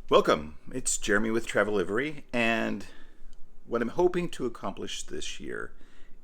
Welcome. It's Jeremy with Travelivery, and what I'm hoping to accomplish this year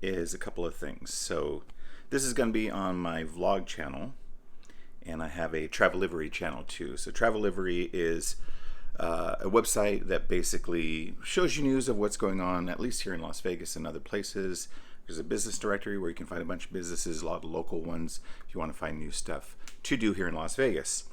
is a couple of things. So, this is going to be on my vlog channel, and I have a Travelivery channel too. So, Travelivery is a website that basically shows you news of what's going on, at least here in Las Vegas and other places. There's a business directory where you can find a bunch of businesses, a lot of local ones, if you want to find new stuff to do here in Las Vegas.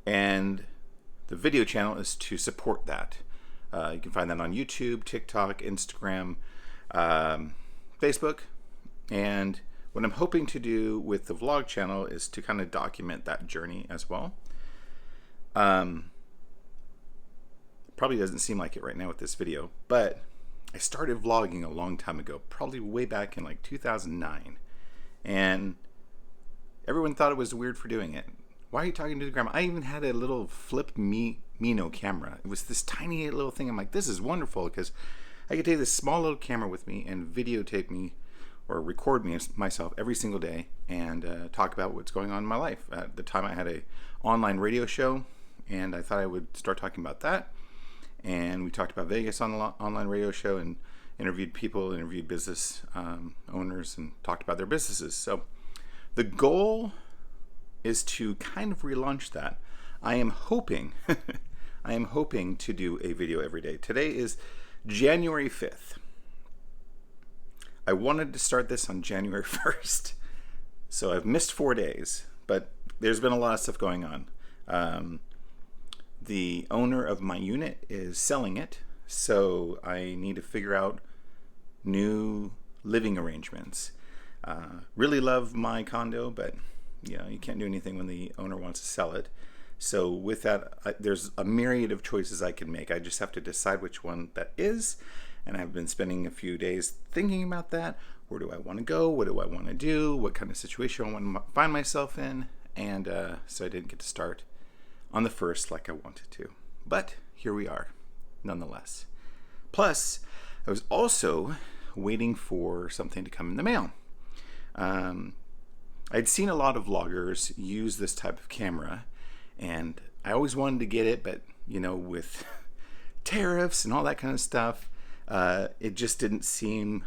And the video channel is to support that. You can find that on YouTube, TikTok, Instagram, Facebook. And what I'm hoping to do with the vlog channel is to kind of document that journey as well. Probably doesn't seem like it right now with this video, but I started vlogging a long time ago, probably way back in like 2009. And everyone thought it was weird for doing it. Why are you talking to the camera? I even had a little flip Mino camera. It was this tiny little thing. I'm like, this is wonderful because I could take this small little camera with me and videotape me or record myself every single day and talk about what's going on in my life. At the time I had a online radio show, and I thought I would start talking about that. And we talked about Vegas on the online radio show and interviewed people, interviewed business owners, and talked about their businesses. So the goal is to kind of relaunch that. I am hoping to do a video every day. Today is January 5th. I wanted to start this on January 1st. So I've missed 4 days, but there's been a lot of stuff going on. The owner of my unit is selling it, so I need to figure out new living arrangements. Really love my condo, but you can't do anything when the owner wants to sell it. So with that, there's a myriad of choices I can make. I just have to decide which one that is, and I've been spending a few days thinking about that. Where do I want to go? What do I want to do? What kind of situation I want to find myself in? And so I didn't get to start on the 1st like I wanted to. But here we are, nonetheless. Plus, I was also waiting for something to come in the mail. I'd seen a lot of vloggers use this type of camera, and I always wanted to get it, but with tariffs and all that kind of stuff, it just didn't seem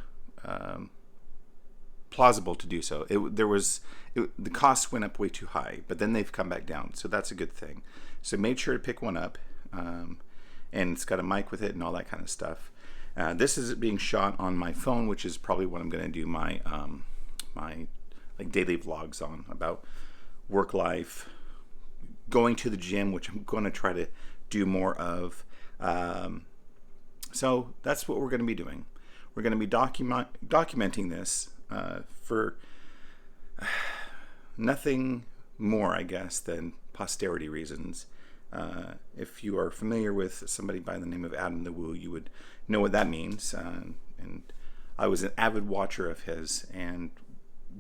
plausible to do so. The cost went up way too high, but then they've come back down, so that's a good thing. So made sure to pick one up, and it's got a mic with it and all that kind of stuff. This is being shot on my phone, which is probably what I'm going to do my daily vlogs on, about work life, going to the gym, which I'm going to try to do more of. So that's what we're going to be doing. We're going to be documenting this for nothing more, I guess, than posterity reasons. If you are familiar with somebody by the name of Adam the Woo, you would know what that means. And I was an avid watcher of his, and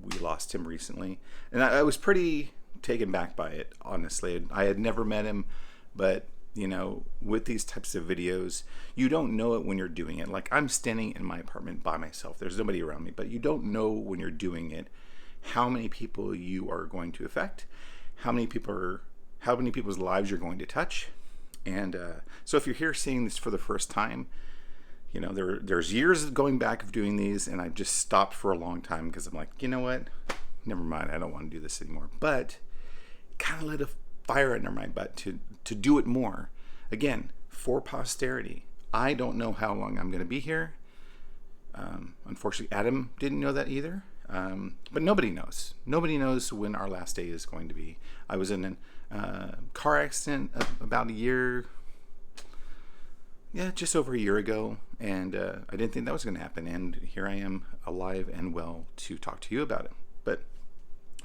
we lost him recently. And I was pretty taken back by it, honestly. I had never met him, but with these types of videos, you don't know it when you're doing it. Like, I'm standing in my apartment by myself. There's nobody around me, but you don't know when you're doing it how many people you are going to affect, how many people's lives you're going to touch. And so if you're here seeing this for the first time, there's years going back of doing these, and I just stopped for a long time because I'm like, you know what? Never mind. I don't want to do this anymore. But it kind of lit a fire under my butt to do it more. Again, for posterity. I don't know how long I'm going to be here. Unfortunately, Adam didn't know that either. But nobody knows. Nobody knows when our last day is going to be. I was in a car accident about just over a year ago, and I didn't think that was going to happen, and here I am, alive and well, to talk to you about it. But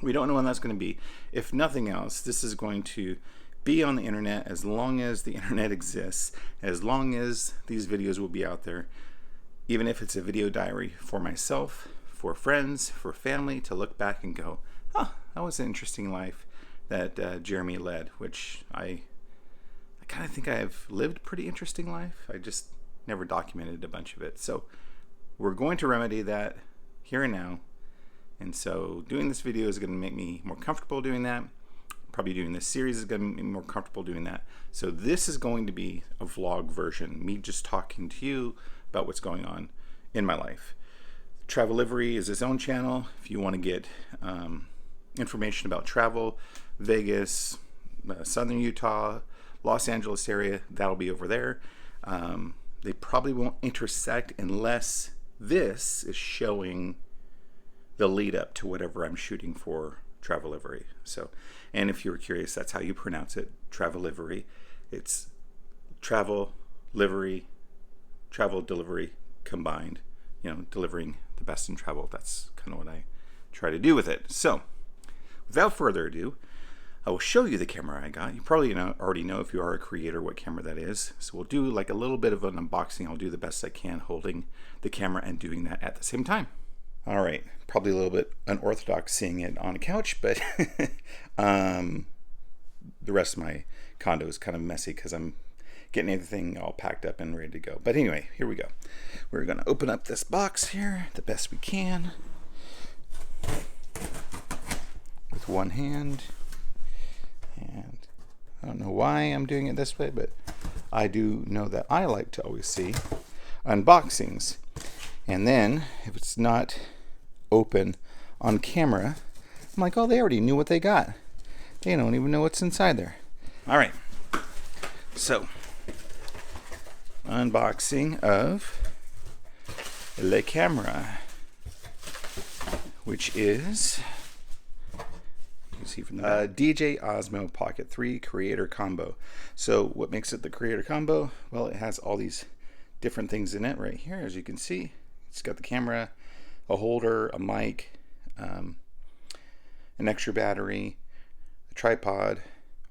we don't know when that's going to be. If nothing else, this is going to be on the internet as long as the internet exists, as long as these videos will be out there, even if it's a video diary for myself, for friends, for family, to look back and go, that was an interesting life that Jeremy led, which I kind of think I've lived a pretty interesting life. I just never documented a bunch of it. So we're going to remedy that here and now. And so doing this video is going to make me more comfortable doing that. probably doing this series is going to be more comfortable doing that. So this is going to be a vlog version, me just talking to you about what's going on in my life. Travelivery is its own channel. If you want to get information about travel, Vegas, Southern Utah, Los Angeles area, that'll be over there. They probably won't intersect unless this is showing the lead up to whatever I'm shooting for Travelivery. So, and if you were curious, that's how you pronounce it, Travelivery. It's travel, livery, travel delivery combined, you know, delivering the best in travel. That's kind of what I try to do with it. So, without further ado, I will show you the camera I got. You probably already know if you are a creator what camera that is. So we'll do like a little bit of an unboxing. I'll do the best I can holding the camera and doing that at the same time. All right, probably a little bit unorthodox seeing it on a couch, but the rest of my condo is kind of messy because I'm getting everything all packed up and ready to go. But anyway, here we go. We're gonna open up this box here the best we can with one hand. And I don't know why I'm doing it this way, but I do know that I like to always see unboxings. And then if it's not open on camera, I'm like, oh, they already knew what they got. They don't even know what's inside there. All right. So, unboxing of Le Camera, which is, you see from the DJI Osmo Pocket 3 Creator Combo. So what makes it the Creator Combo? Well, it has all these different things in it right here. As you can see, it's got the camera, a holder, a mic, an extra battery, a tripod,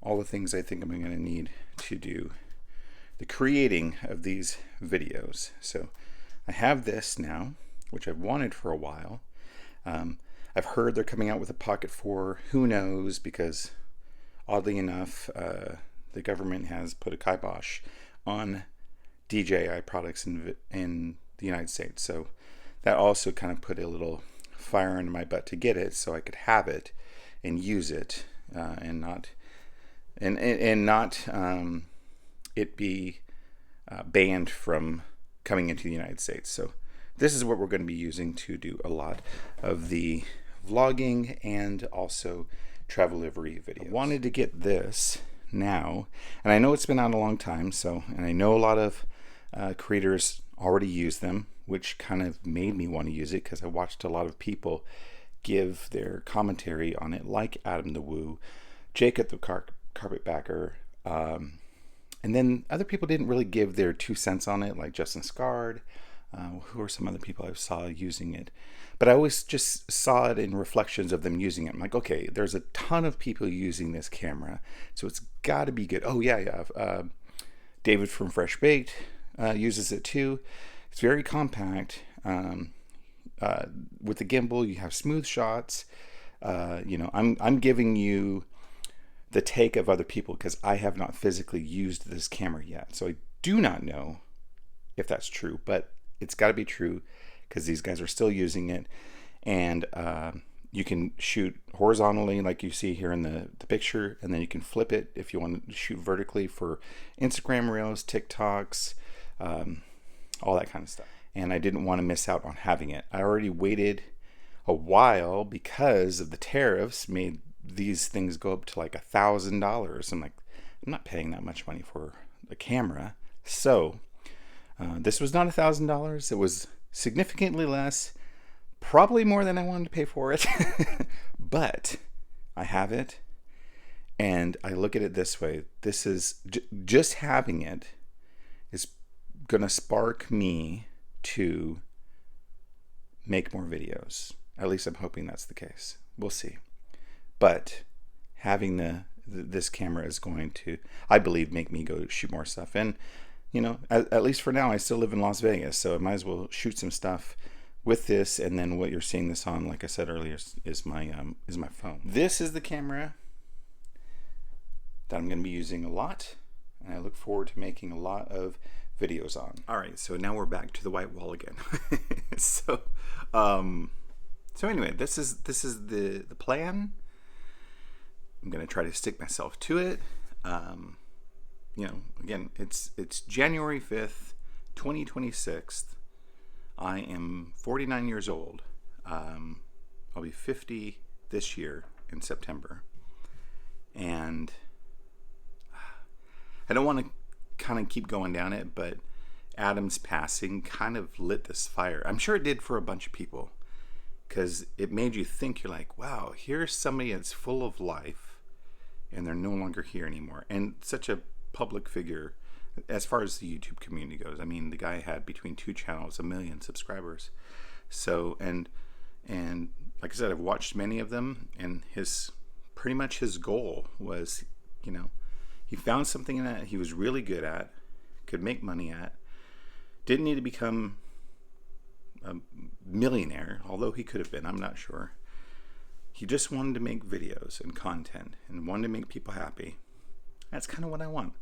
all the things I think I'm going to need to do the creating of these videos. So I have this now, which I've wanted for a while. I've heard they're coming out with a Pocket 4. Who knows? Because oddly enough, the government has put a kibosh on DJI products in the United States. So that also kind of put a little fire under my butt to get it, so I could have it and use it, and not it be banned from coming into the United States. So this is what we're going to be using to do a lot of the vlogging and also Travelivery videos. I wanted to get this now, and I know it's been out a long time, so, and I know a lot of creators already use them, which kind of made me want to use it because I watched a lot of people give their commentary on it, like Adam the Woo, Jacob the Carpetbagger, and then other people didn't really give their 2 cents on it, like Justin Scard. Who are some other people I saw using it? But I always just saw it in reflections of them using it. I'm like, okay, there's a ton of people using this camera, so it's got to be good. Oh yeah. David from Fresh Baked uses it too. It's very compact. With the gimbal, you have smooth shots. You know, I'm giving you the take of other people because I have not physically used this camera yet, so I do not know if that's true, but it's got to be true because these guys are still using it. And you can shoot horizontally like you see here in the picture, and then you can flip it if you want to shoot vertically for Instagram Reels, TikToks, all that kind of stuff. And I didn't want to miss out on having it. I already waited a while because of the tariffs made these things go up to like $1,000. I'm like, I'm not paying that much money for a camera. So this was not $1,000. It was significantly less, probably more than I wanted to pay for it. But I have it, and I look at it this way. This is just having it is gonna spark me to make more videos. At least I'm hoping that's the case. We'll see. But having this camera is going to, I believe, make me go shoot more stuff. And you know, at least for now, I still live in Las Vegas, so I might as well shoot some stuff with this. And then what you're seeing this on, like I said earlier, is my phone. This is the camera that I'm going to be using a lot, and I look forward to making a lot of videos on. All right, so now we're back to the white wall again. So anyway, this is the plan. I'm going to try to stick myself to it. Again, it's January 5th, 2026. I am 49 years old. I'll be 50 this year in September. And I don't want to kind of keep going down it, but Adam's passing kind of lit this fire. I'm sure it did for a bunch of people, because it made you think. You're like, wow, here's somebody that's full of life and they're no longer here anymore. And such a public figure as far as the YouTube community goes. I mean, the guy had between 2 channels, 1 million subscribers. So, and like I said, I've watched many of them, and pretty much his goal was, he found something that he was really good at, could make money at, didn't need to become a millionaire, although he could have been, I'm not sure. He just wanted to make videos and content and wanted to make people happy. That's kind of what I want.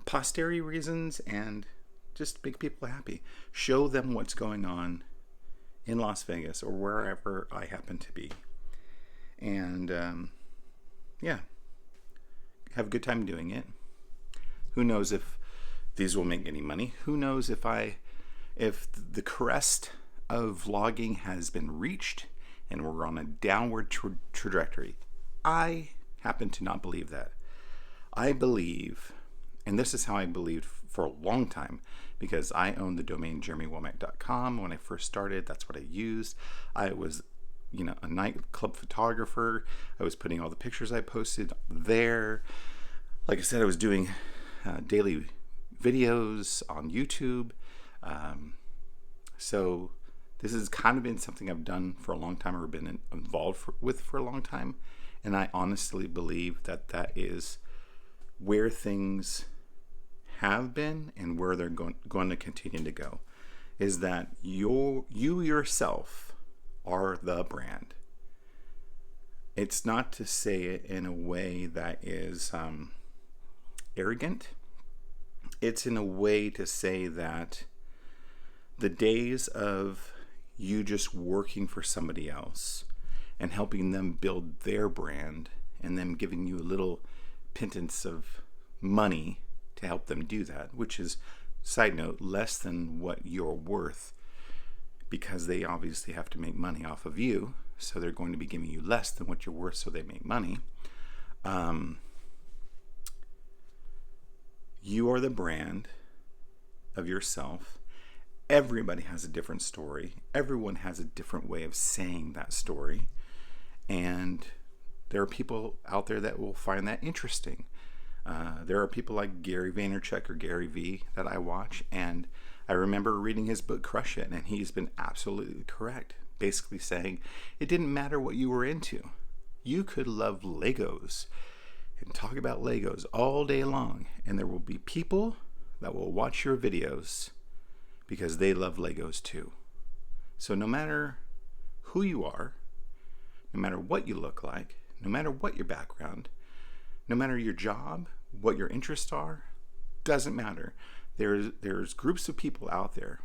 Posterity reasons, and just make people happy. Show them what's going on in Las Vegas or wherever I happen to be. And have a good time doing it. Who knows if these will make any money? Who knows if the crest of vlogging has been reached and we're on a downward trajectory? I happen to not believe that. I believe, and this is how I believed for a long time, because I owned the domain jeremywomack.com when I first started. That's what I used. I was, a nightclub photographer. I was putting all the pictures I posted there. Like I said, I was doing daily videos on YouTube. So this has kind of been something I've done for a long time, or been involved with for a long time. And I honestly believe that is where things have been and where they're going to continue to go, is that you yourself are the brand. It's not to say it in a way that is arrogant. It's in a way to say that the days of you just working for somebody else and helping them build their brand and them giving you a little pittance of money to help them do that, which is, side note, less than what you're worth, because they obviously have to make money off of you, so they're going to be giving you less than what you're worth so they make money. You are the brand of yourself. Everybody has a different story. Everyone has a different way of saying that story. And there are people out there that will find that interesting. There are people like Gary Vaynerchuk or Gary V that I watch, and I remember reading his book Crush It, and he's been absolutely correct, basically saying it didn't matter what you were into. You could love Legos and talk about Legos all day long, and there will be people that will watch your videos because they love Legos too. So no matter who you are, no matter what you look like, no matter what your background, no matter your job, what your interests are, doesn't matter. There's groups of people out there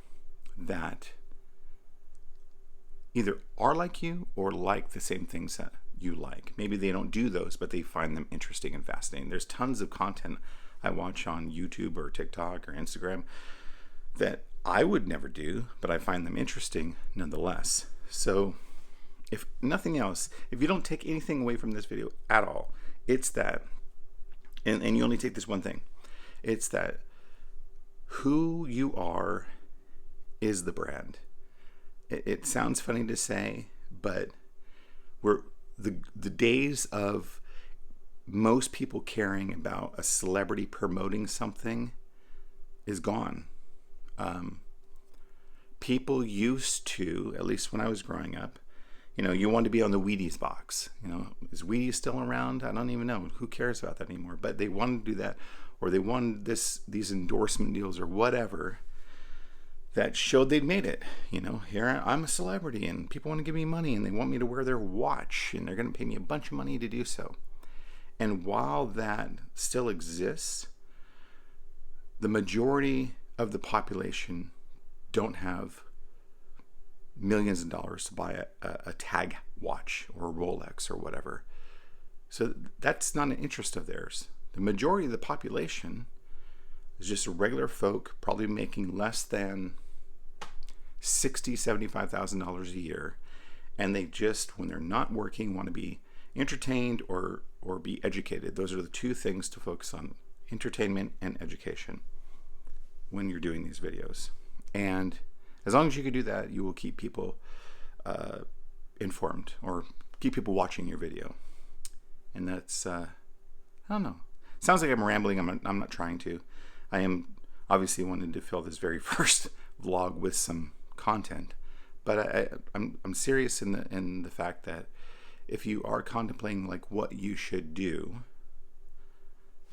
that either are like you or like the same things that you like. Maybe they don't do those, but they find them interesting and fascinating. There's tons of content I watch on YouTube or TikTok or Instagram that I would never do, but I find them interesting nonetheless. So if nothing else, if you don't take anything away from this video at all, it's that, and you only take this one thing, it's that who you are is the brand. It sounds funny to say, but the days of most people caring about a celebrity promoting something is gone. People used to, at least when I was growing up, you wanted to be on the Wheaties box. Is Wheaties still around? I don't even know. Who cares about that anymore? But they wanted to do that, or they wanted these endorsement deals or whatever that showed they'd made it. Here I'm a celebrity and people want to give me money and they want me to wear their watch and they're going to pay me a bunch of money to do so. And while that still exists, the majority of the population don't have millions of dollars to buy a tag watch or a Rolex or whatever. So that's not an interest of theirs. The majority of the population is just regular folk, probably making less than $60,000, $75,000 a year. And they just, when they're not working, want to be entertained or be educated. Those are the two things to focus on: entertainment and education when you're doing these videos. And as long as you can do that, you will keep people informed, or keep people watching your video. And that's, I don't know. Sounds like I'm rambling. I'm not trying to. I am obviously wanting to fill this very first vlog with some content, but I'm serious in the fact that if you are contemplating like what you should do,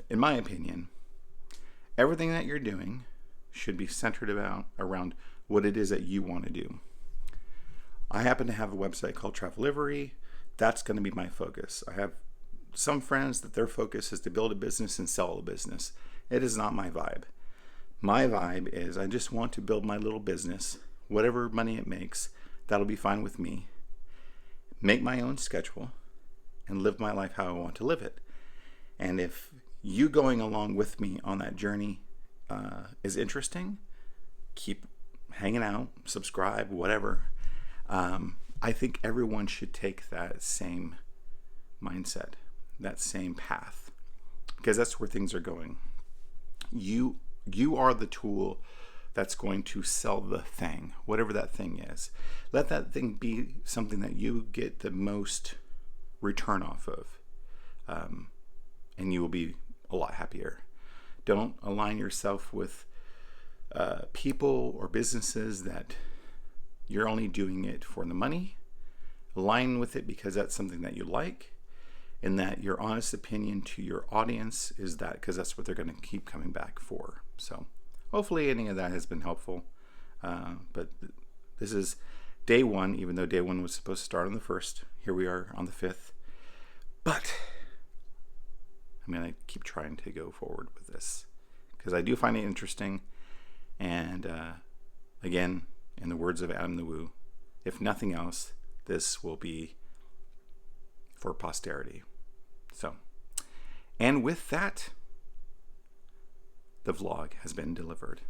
in my opinion, everything that you're doing should be centered around what it is that you want to do. I happen to have a website called Travelivery. That's going to be my focus. I have some friends that their focus is to build a business and sell a business. It is not my vibe. My vibe is I just want to build my little business, whatever money it makes, that'll be fine with me. Make my own schedule and live my life how I want to live it. And if you going along with me on that journey is interesting, keep hanging out, subscribe, whatever. I think everyone should take that same mindset, that same path, because that's where things are going. You are the tool that's going to sell the thing, whatever that thing is. Let that thing be something that you get the most return off of, and you will be a lot happier. Don't align yourself with people or businesses that you're only doing it for the money. Align with it because that's something that you like, and that your honest opinion to your audience is that because that's what they're going to keep coming back for. So hopefully any of that has been helpful. But this is day one, even though day one was supposed to start on the 1st. Here we are on the 5th. But I'm going to keep trying to go forward with this because I do find it interesting. And again, in the words of Adam the Woo, if nothing else, this will be for posterity. So, and with that, the vlog has been delivered.